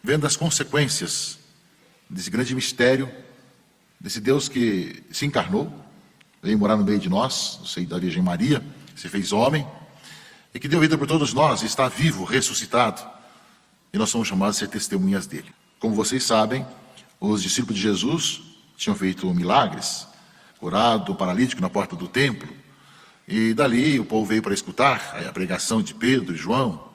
vendo as consequências desse grande mistério, desse Deus que se encarnou, veio morar no meio de nós, no seio da Virgem Maria, se fez homem, e que deu vida por todos nós, e está vivo, ressuscitado, e nós somos chamados a ser testemunhas dele. Como vocês sabem, os discípulos de Jesus tinham feito milagres, curado o paralítico na porta do templo, e dali o povo veio para escutar a pregação de Pedro e João.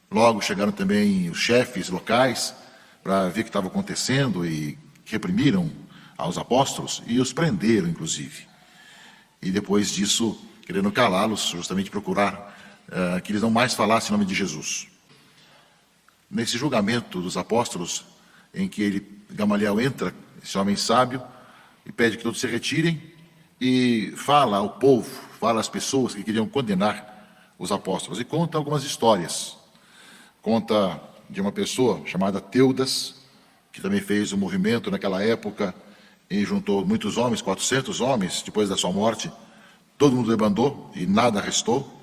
Logo chegaram também os chefes locais para ver o que estava acontecendo e reprimiram aos apóstolos e os prenderam, inclusive. E depois disso, querendo calá-los, justamente procurar que eles não mais falassem em nome de Jesus. Nesse julgamento dos apóstolos, em que Gamaliel entra, esse homem sábio, e pede que todos se retirem, e fala ao povo, fala às pessoas que queriam condenar os apóstolos, e conta algumas histórias. Conta de uma pessoa chamada Teudas, que também fez um movimento naquela época, e juntou muitos homens, 400 homens, depois da sua morte, todo mundo debandou e nada restou.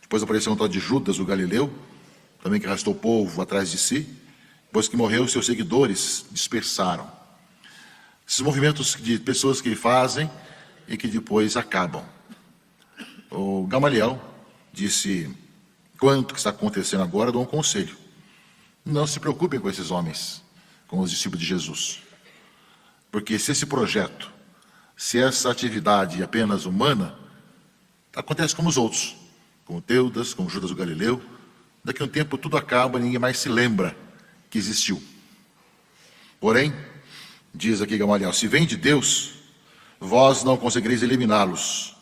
Depois apareceu um tal de Judas, o Galileu, também que arrastou o povo atrás de si. Depois que morreu, seus seguidores dispersaram. Esses movimentos de pessoas que fazem e que depois acabam. O Gamaliel disse: quanto que está acontecendo agora, dou um conselho. Não se preocupem com esses homens, com os discípulos de Jesus. Porque se esse projeto, se essa atividade é apenas humana, acontece como os outros, como Teudas, como Judas o Galileu. Daqui a um tempo tudo acaba, ninguém mais se lembra que existiu. Porém, diz aqui Gamaliel, se vem de Deus, vós não conseguireis eliminá-los.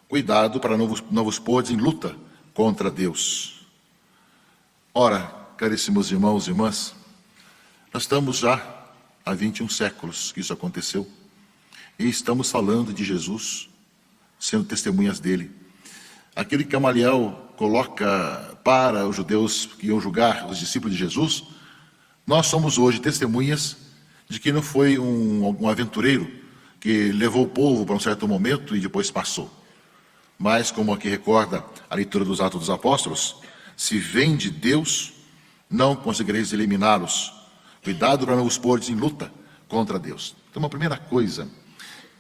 Cuidado para não vos pôres em luta contra Deus. Ora, caríssimos irmãos e irmãs, nós estamos já há 21 séculos que isso aconteceu, e estamos falando de Jesus, sendo testemunhas dele. Aquele que Gamaliel coloca para os judeus que iam julgar os discípulos de Jesus, nós somos hoje testemunhas de que não foi um aventureiro que levou o povo para um certo momento e depois passou. Mas, como aqui recorda a leitura dos Atos dos Apóstolos, se vem de Deus, não conseguireis eliminá-los. Cuidado para não os pôr em luta contra Deus. Então, uma primeira coisa,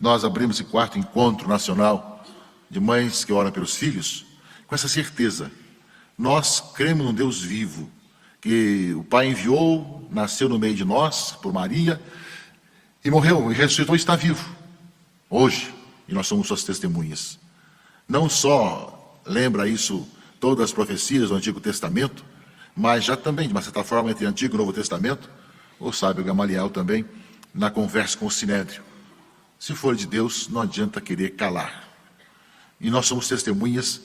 nós abrimos esse quarto encontro nacional de mães que oram pelos filhos, com essa certeza. Nós cremos num Deus vivo, que o Pai enviou, nasceu no meio de nós, por Maria, e morreu, e ressuscitou e está vivo, hoje, e nós somos suas testemunhas. Não só lembra isso todas as profecias do Antigo Testamento, mas já também, de uma certa forma, entre Antigo e Novo Testamento, o sábio Gamaliel também, na conversa com o Sinédrio. Se for de Deus, não adianta querer calar. E nós somos testemunhas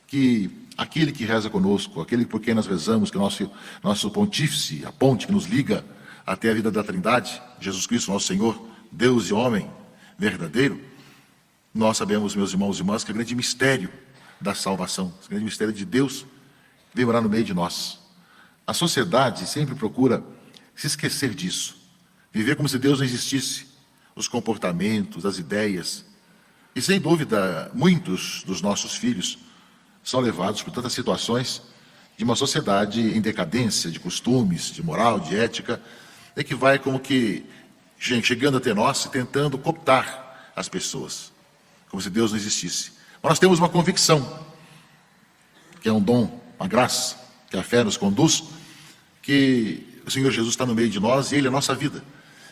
que aquele que reza conosco, aquele por quem nós rezamos, que é o nosso pontífice, a ponte que nos liga até a vida da Trindade, Jesus Cristo, nosso Senhor, Deus e homem verdadeiro, nós sabemos, meus irmãos e irmãs, que é o grande mistério da salvação, o grande mistério de Deus vem morar no meio de nós. A sociedade sempre procura se esquecer disso, viver como se Deus não existisse, os comportamentos, as ideias. E sem dúvida, muitos dos nossos filhos são levados por tantas situações de uma sociedade em decadência, de costumes, de moral, de ética, e que vai como que chegando até nós e tentando cooptar as pessoas, como se Deus não existisse. Mas nós temos uma convicção, que é um dom, uma graça, que a fé nos conduz, que o Senhor Jesus está no meio de nós e Ele é a nossa vida.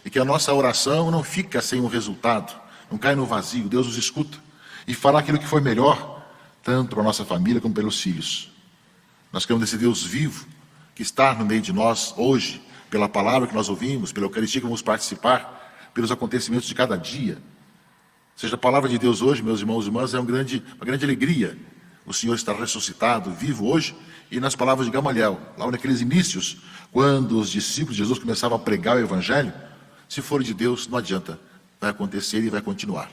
E que a nossa oração não fica sem um resultado, não cai no vazio, Deus nos escuta e fará aquilo que foi melhor, tanto para a nossa família como pelos filhos. Nós queremos esse Deus vivo, que está no meio de nós hoje, pela palavra que nós ouvimos, pela Eucaristia que vamos participar, pelos acontecimentos de cada dia. Ou seja, a palavra de Deus hoje, meus irmãos e irmãs, é uma grande alegria. O Senhor está ressuscitado, vivo hoje, e nas palavras de Gamaliel, lá naqueles inícios, quando os discípulos de Jesus começavam a pregar o Evangelho, se for de Deus, não adianta, vai acontecer e vai continuar.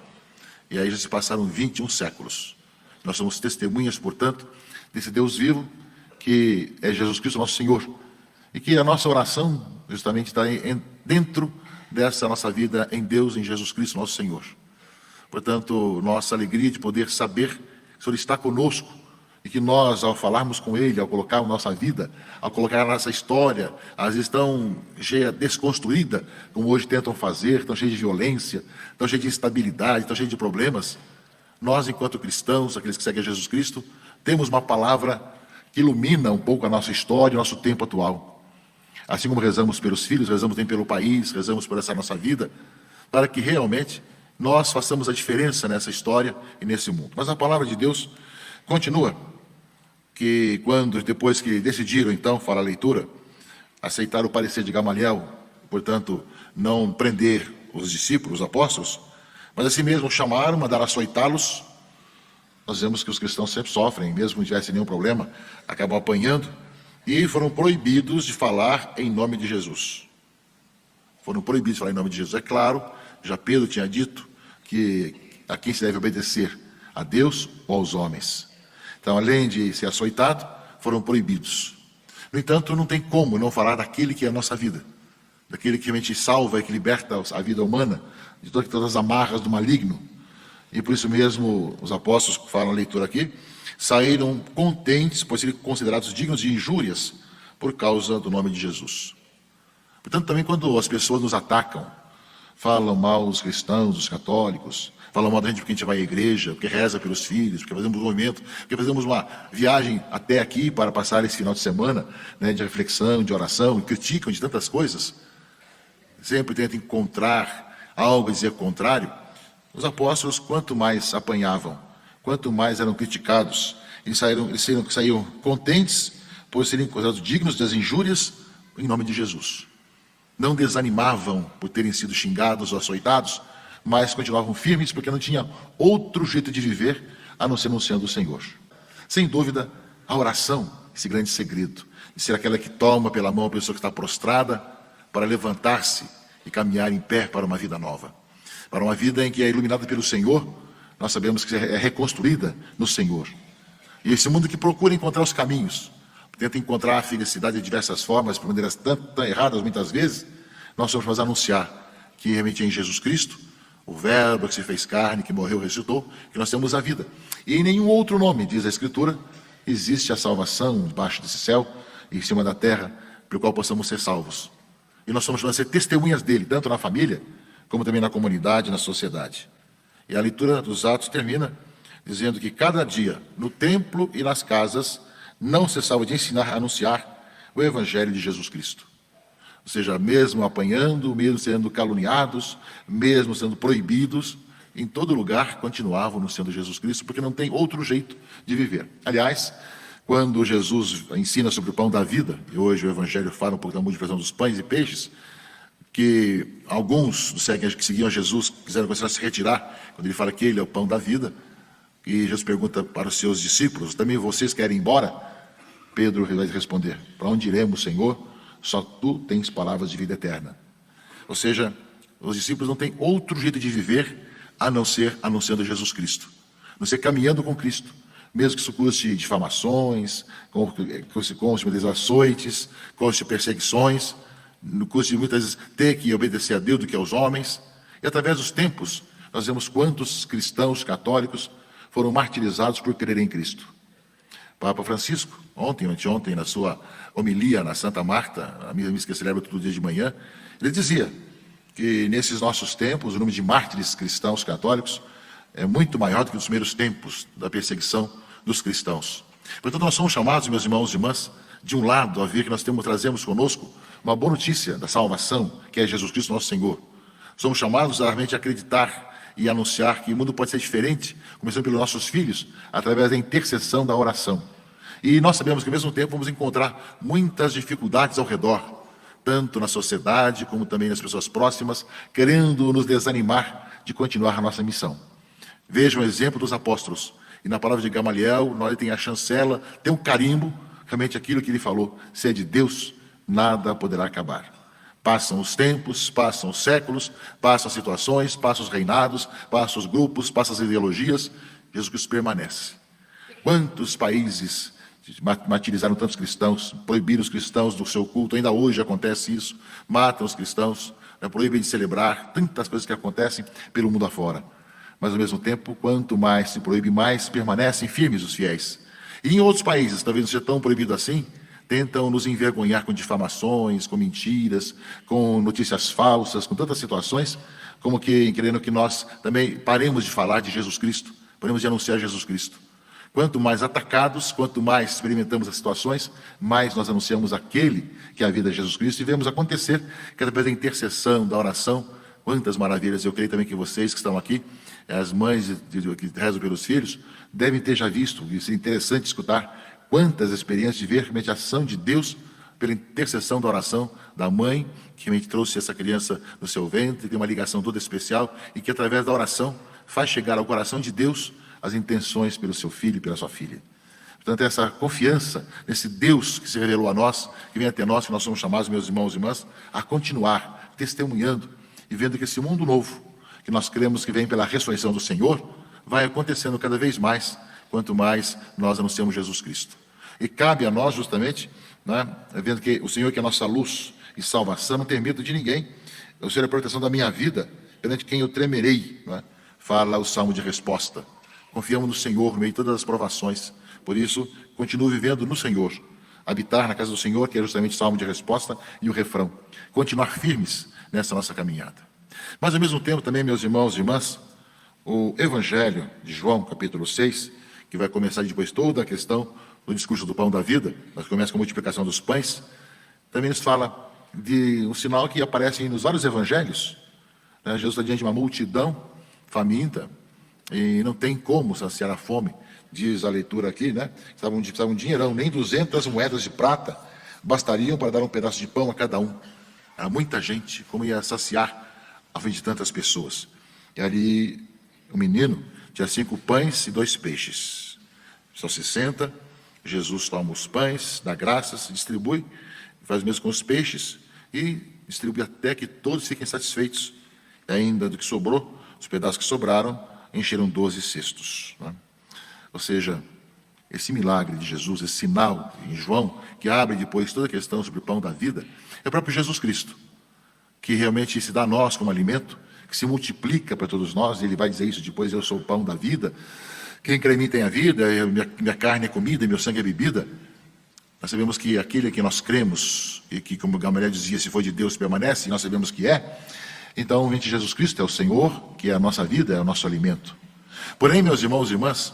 E aí já se passaram 21 séculos. Nós somos testemunhas, portanto, desse Deus vivo, que é Jesus Cristo, nosso Senhor. E que a nossa oração, justamente, está dentro dessa nossa vida em Deus, em Jesus Cristo, nosso Senhor. Portanto, nossa alegria de poder saber que o Senhor está conosco e que nós, ao falarmos com Ele, ao colocar a nossa vida, ao colocar a nossa história, às vezes tão cheia, desconstruída, como hoje tentam fazer, tão cheia de violência, tão cheia de instabilidade, tão cheia de problemas, nós, enquanto cristãos, aqueles que seguem a Jesus Cristo, temos uma palavra que ilumina um pouco a nossa história, o nosso tempo atual. Assim como rezamos pelos filhos, rezamos também pelo país, rezamos por essa nossa vida, para que realmente nós façamos a diferença nessa história e nesse mundo. Mas a palavra de Deus continua, que depois que decidiram, então, fala a leitura, aceitar o parecer de Gamaliel, portanto, não prender os discípulos, os apóstolos, mas assim mesmo chamaram, mandaram açoitá-los. Nós vemos que os cristãos sempre sofrem, mesmo que não tivessem nenhum problema, acabam apanhando, e foram proibidos de falar em nome de Jesus. Foram proibidos de falar em nome de Jesus. É claro, já Pedro tinha dito que a quem se deve obedecer, a Deus ou aos homens. Então, além de ser açoitado, foram proibidos. No entanto, não tem como não falar daquele que é a nossa vida, daquele que realmente salva e que liberta a vida humana de todas as amarras do maligno. E por isso mesmo, os apóstolos que falam a leitura aqui, saíram contentes, pois seriam considerados dignos de injúrias por causa do nome de Jesus. Portanto, também quando as pessoas nos atacam, falam mal dos cristãos, dos católicos, falam mal da gente porque a gente vai à igreja, porque reza pelos filhos, porque fazemos um movimento, porque fazemos uma viagem até aqui para passar esse final de semana, né, de reflexão, de oração, e criticam de tantas coisas, sempre tentam encontrar algo a dizer contrário. Os apóstolos, quanto mais apanhavam, quanto mais eram criticados, eles saíram contentes por serem considerados dignos das injúrias em nome de Jesus. Não desanimavam por terem sido xingados ou açoitados, mas continuavam firmes porque não tinha outro jeito de viver a não ser anunciando o Senhor. Sem dúvida, a oração, esse grande segredo, de ser aquela que toma pela mão a pessoa que está prostrada para levantar-se e caminhar em pé para uma vida nova. Para uma vida em que é iluminada pelo Senhor, nós sabemos que é reconstruída no Senhor. E esse mundo que procura encontrar os caminhos, tenta encontrar a felicidade de diversas formas, por maneiras tanto erradas muitas vezes, nós vamos anunciar que realmente é em Jesus Cristo, o Verbo que se fez carne, que morreu e ressuscitou, que nós temos a vida. E em nenhum outro nome, diz a Escritura, existe a salvação debaixo desse céu e em cima da terra, pelo qual possamos ser salvos. E nós somos chamados a ser testemunhas dele, tanto na família, como também na comunidade, na sociedade. E a leitura dos Atos termina dizendo que cada dia, no templo e nas casas, não cessava de ensinar, anunciar o Evangelho de Jesus Cristo. Ou seja, mesmo apanhando, mesmo sendo caluniados, mesmo sendo proibidos, em todo lugar continuavam anunciando Jesus Cristo, porque não tem outro jeito de viver. Aliás, quando Jesus ensina sobre o pão da vida, e hoje o Evangelho fala um pouco da multiplicação dos pães e peixes, que alguns que seguiam a Jesus quiseram começar a se retirar, quando ele fala que ele é o pão da vida, e Jesus pergunta para os seus discípulos, também vocês querem ir embora? Pedro vai responder, para onde iremos, Senhor? Só tu tens palavras de vida eterna. Ou seja, os discípulos não têm outro jeito de viver a não ser anunciando Jesus Cristo, a não ser caminhando com Cristo, mesmo que isso custe difamações, custe açoites, custe perseguições, custe muitas vezes ter que obedecer a Deus do que aos homens. E através dos tempos, nós vemos quantos cristãos católicos foram martirizados por crer em Cristo. Papa Francisco, anteontem, na sua homilia na Santa Marta, a missa que celebra todo dia de manhã, ele dizia que nesses nossos tempos o número de mártires cristãos católicos é muito maior do que nos primeiros tempos da perseguição dos cristãos. Portanto, nós somos chamados, meus irmãos e irmãs, de um lado, a ver que nós trazemos conosco uma boa notícia da salvação, que é Jesus Cristo nosso Senhor. Somos chamados a realmente acreditar e anunciar que o mundo pode ser diferente, começando pelos nossos filhos, através da intercessão da oração. E nós sabemos que ao mesmo tempo vamos encontrar muitas dificuldades ao redor, tanto na sociedade como também nas pessoas próximas, querendo nos desanimar de continuar a nossa missão. Vejam o exemplo dos apóstolos. E na palavra de Gamaliel, nós tem a chancela, tem um carimbo, realmente aquilo que ele falou, se é de Deus, nada poderá acabar. Passam os tempos, passam os séculos, passam as situações, passam os reinados, passam os grupos, passam as ideologias, Jesus Cristo permanece. Quantos países martirizaram tantos cristãos, proibiram os cristãos do seu culto, ainda hoje acontece isso, matam os cristãos, proíbem de celebrar, tantas coisas que acontecem pelo mundo afora. Mas ao mesmo tempo, quanto mais se proíbe, mais permanecem firmes os fiéis. E em outros países, talvez não seja tão proibido assim, tentam nos envergonhar com difamações, com mentiras, com notícias falsas, com tantas situações, como que querendo que nós também paremos de falar de Jesus Cristo, paremos de anunciar Jesus Cristo. Quanto mais atacados, quanto mais experimentamos as situações, mais nós anunciamos aquele que é a vida de Jesus Cristo e vemos acontecer que através da intercessão, da oração, quantas maravilhas. Eu creio também que vocês que estão aqui, as mães que rezam pelos filhos, devem ter já visto, e seria interessante escutar quantas experiências de ver realmente a ação de Deus pela intercessão da oração da mãe, que realmente trouxe essa criança no seu ventre, tem uma ligação toda especial, e que através da oração faz chegar ao coração de Deus as intenções pelo seu filho e pela sua filha. Portanto, essa confiança nesse Deus que se revelou a nós, que vem até nós, que nós somos chamados, meus irmãos e irmãs, a continuar testemunhando e vendo que esse mundo novo, que nós cremos que vem pela ressurreição do Senhor, vai acontecendo cada vez mais, quanto mais nós anunciamos Jesus Cristo. E cabe a nós, justamente, né, vendo que o Senhor que é a nossa luz e salvação, não ter medo de ninguém. O Senhor é a proteção da minha vida, perante quem eu tremerei, né? Fala o Salmo de resposta. Confiamos no Senhor no meio de todas as provações. Por isso, continuo vivendo no Senhor. Habitar na casa do Senhor, que é justamente o Salmo de resposta e o refrão. Continuar firmes nessa nossa caminhada. Mas, ao mesmo tempo, também, meus irmãos e irmãs, o Evangelho de João, capítulo 6, que vai começar depois toda a questão do discurso do pão da vida, mas começa com a multiplicação dos pães, também nos fala de um sinal que aparece nos vários evangelhos. Né? Jesus está diante de uma multidão faminta e não tem como saciar a fome, diz a leitura aqui, né? Precisavam de um dinheirão, nem 200 moedas de prata bastariam para dar um pedaço de pão a cada um. Era muita gente, como ia saciar a fim de tantas pessoas? E ali o menino tinha 5 pães e 2 peixes. Só se senta, Jesus toma os pães, dá graças, distribui, faz o mesmo com os peixes e distribui até que todos fiquem satisfeitos. E ainda do que sobrou, os pedaços que sobraram, encheram 12 cestos. Né? Ou seja, esse milagre de Jesus, esse sinal em João, que abre depois toda a questão sobre o pão da vida, é o próprio Jesus Cristo, que realmente se dá a nós como alimento, que se multiplica para todos nós, e ele vai dizer isso depois: eu sou o pão da vida, quem crê em mim tem a vida, minha carne é comida, meu sangue é bebida. Nós sabemos que aquele que nós cremos, e que, como Gamaliel dizia, se for de Deus permanece, e nós sabemos que é. Então, realmente Jesus Cristo é o Senhor, que é a nossa vida, é o nosso alimento. Porém, meus irmãos e irmãs,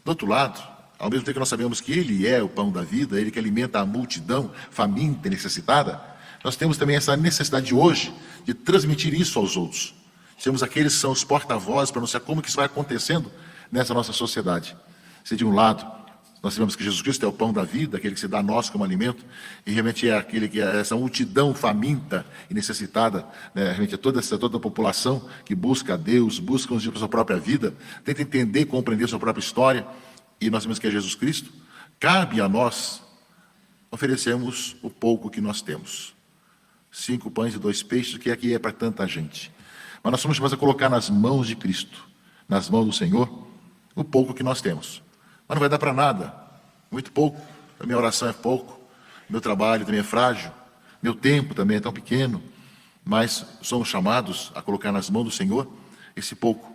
do outro lado, ao mesmo tempo que nós sabemos que Ele é o pão da vida, Ele que alimenta a multidão faminta e necessitada, nós temos também essa necessidade de hoje de transmitir isso aos outros. Temos aqueles que são os porta-vozes para anunciar como que isso vai acontecendo nessa nossa sociedade. Se de um lado nós sabemos que Jesus Cristo é o pão da vida, aquele que se dá a nós como alimento, e realmente é aquele que é essa multidão faminta e necessitada, né? Realmente é toda a população que busca a Deus, busca a sua própria vida, tenta entender, compreender a sua própria história, e nós sabemos que é Jesus Cristo. Cabe a nós oferecermos o pouco que nós temos. 5 pães e 2 peixes, que aqui é para tanta gente. Mas nós somos chamados a colocar nas mãos de Cristo, nas mãos do Senhor, o pouco que nós temos. Mas não vai dar para nada, muito pouco. A minha oração é pouco, meu trabalho também é frágil, meu tempo também é tão pequeno, mas somos chamados a colocar nas mãos do Senhor esse pouco,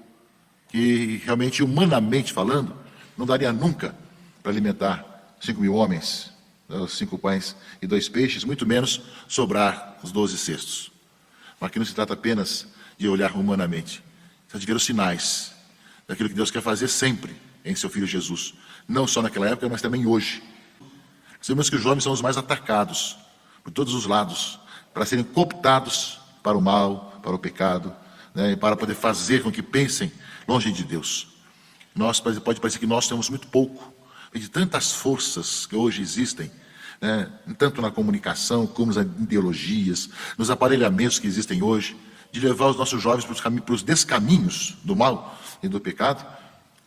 que realmente, humanamente falando, não daria nunca para alimentar 5.000 homens, os 5 pães e 2 peixes, muito menos sobrar os 12 cestos. Mas aqui não se trata apenas de olhar humanamente, se trata de ver os sinais daquilo que Deus quer fazer sempre em seu Filho Jesus, não só naquela época, mas também hoje. Sabemos que os jovens são os mais atacados por todos os lados, para serem cooptados para o mal, para o pecado, né, para poder fazer com que pensem longe de Deus. Pode parecer que nós temos muito pouco, de tantas forças que hoje existem, né, tanto na comunicação como nas ideologias, nos aparelhamentos que existem hoje, de levar os nossos jovens para os descaminhos do mal e do pecado.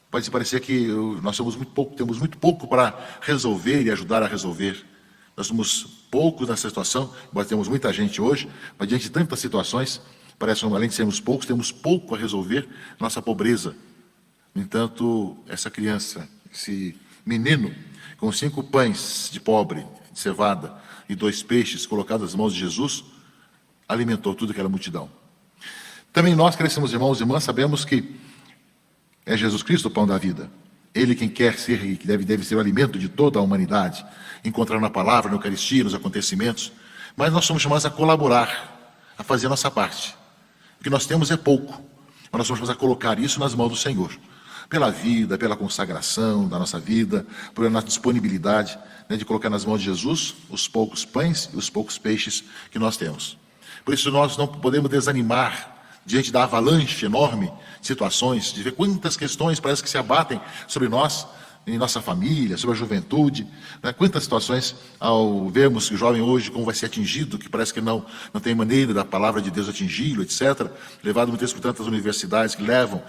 Pode parecer que nós somos muito pouco, temos muito pouco para resolver e ajudar a resolver. Nós somos poucos nessa situação, embora temos muita gente hoje, mas diante de tantas situações, parece que além de sermos poucos, temos pouco a resolver nossa pobreza. No entanto, essa criança, esse menino, com 5 pães de pobre, de cevada, e 2 peixes colocados nas mãos de Jesus, alimentou toda aquela multidão. Também nós, crescemos irmãos e irmãs, sabemos que é Jesus Cristo o pão da vida. Ele quem quer ser e que deve ser o alimento de toda a humanidade, encontrar na palavra, na Eucaristia, nos acontecimentos. Mas nós somos chamados a colaborar, a fazer a nossa parte. O que nós temos é pouco, mas nós somos chamados a colocar isso nas mãos do Senhor. Pela vida, pela consagração da nossa vida, pela nossa disponibilidade, né, de colocar nas mãos de Jesus os poucos pães e os poucos peixes que nós temos. Por isso nós não podemos desanimar diante da avalanche enorme de situações, de ver quantas questões parece que se abatem sobre nós, em nossa família, sobre a juventude, né? Quantas situações, ao vermos que o jovem hoje como vai ser atingido, que parece que não tem maneira da palavra de Deus atingi-lo, etc., levado muitas vezes por tantas universidades que levam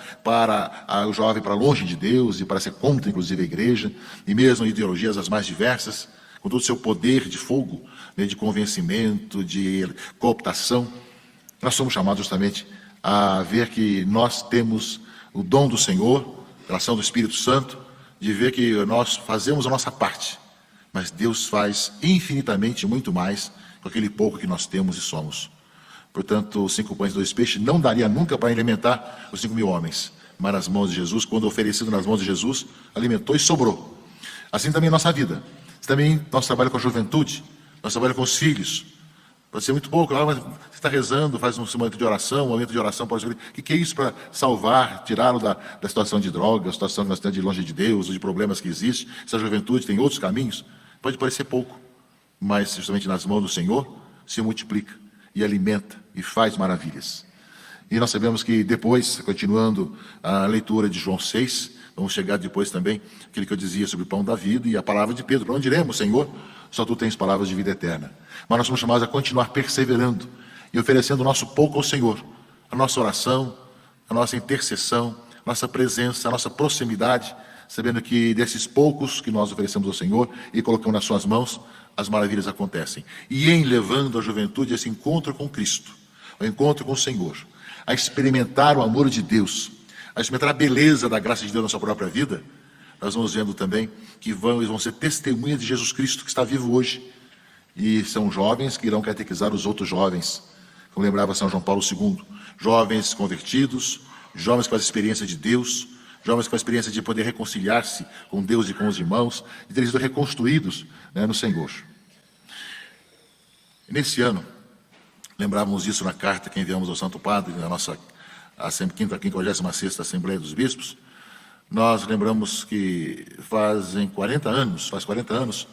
o jovem para longe de Deus e para ser contra, inclusive, a igreja, e mesmo ideologias as mais diversas, com todo o seu poder de fogo, né, de convencimento, de cooptação. Nós somos chamados justamente a ver que nós temos o dom do Senhor, a ação do Espírito Santo, de ver que nós fazemos a nossa parte, mas Deus faz infinitamente muito mais com aquele pouco que nós temos e somos. Portanto, os 5 pães e 2 peixes não daria nunca para alimentar os 5.000 homens, mas nas mãos de Jesus, quando oferecido nas mãos de Jesus, alimentou e sobrou. Assim também a nossa vida. Também nosso trabalho com a juventude, nosso trabalho com os filhos. Pode ser muito pouco, mas você está rezando, faz um momento de oração, pode ser. O que é isso para salvar, tirá-lo da situação de droga, a situação que nós temos de longe de Deus, ou de problemas que existem? Essa juventude tem outros caminhos. Pode parecer pouco, mas justamente nas mãos do Senhor se multiplica e alimenta e faz maravilhas. E nós sabemos que depois, continuando a leitura de João 6, vamos chegar depois também, aquilo que eu dizia sobre o pão da vida e a palavra de Pedro. Para onde iremos, Senhor? Só tu tens palavras de vida eterna. Mas nós somos chamados a continuar perseverando e oferecendo o nosso pouco ao Senhor. A nossa oração, a nossa intercessão, a nossa presença, a nossa proximidade, sabendo que desses poucos que nós oferecemos ao Senhor e colocamos nas suas mãos, as maravilhas acontecem. E em levando a juventude a esse encontro com Cristo, ao encontro com o Senhor, a experimentar o amor de Deus, a experimentar a beleza da graça de Deus na sua própria vida, nós vamos vendo também que eles vão ser testemunhas de Jesus Cristo que está vivo hoje. E são jovens que irão catequizar os outros jovens, como lembrava São João Paulo II. Jovens convertidos, jovens com a experiência de Deus, jovens com a experiência de poder reconciliar-se com Deus e com os irmãos, e terem sido reconstruídos, né, no Senhor. E nesse ano, lembrávamos isso na carta que enviamos ao Santo Padre, na nossa 56ª Assembleia dos Bispos. Nós lembramos que faz 40 anos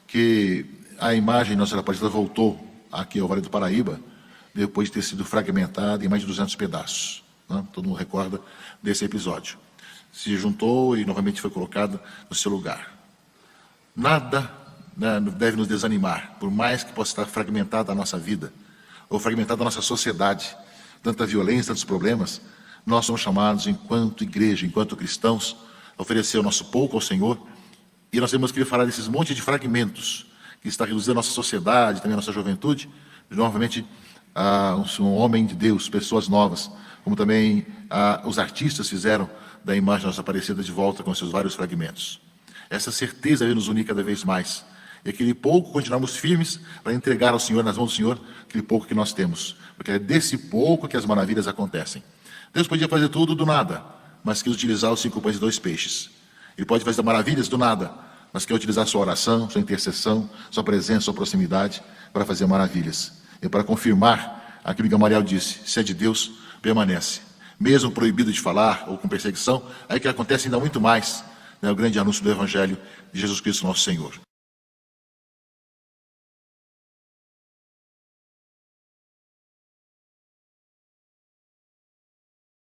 que a imagem de Nossa Senhora Aparecida voltou aqui ao Vale do Paraíba, depois de ter sido fragmentada em mais de 200 pedaços. Né? Todo mundo recorda desse episódio. Se juntou e novamente foi colocada no seu lugar. Nada, né, deve nos desanimar, por mais que possa estar fragmentada a nossa vida, ou fragmentada a nossa sociedade, tanta violência, tantos problemas. Nós somos chamados, enquanto igreja, enquanto cristãos, a oferecer o nosso pouco ao Senhor, e nós temos que falar desses monte de fragmentos que está reduzindo a nossa sociedade, também a nossa juventude, novamente um homem de Deus, pessoas novas, como também os artistas fizeram da imagem da Nossa Aparecida de volta com seus vários fragmentos. Essa certeza deve nos unir cada vez mais, e aquele pouco continuarmos firmes para entregar ao Senhor, nas mãos do Senhor, aquele pouco que nós temos, porque é desse pouco que as maravilhas acontecem. Deus podia fazer tudo do nada, mas quis utilizar os 5 pães e 2 peixes. Ele pode fazer maravilhas do nada, mas quer utilizar sua oração, sua intercessão, sua presença, sua proximidade para fazer maravilhas. E para confirmar aquilo que Gamaliel disse, se é de Deus, permanece. Mesmo proibido de falar ou com perseguição, aí que acontece ainda muito mais, né, o grande anúncio do Evangelho de Jesus Cristo nosso Senhor.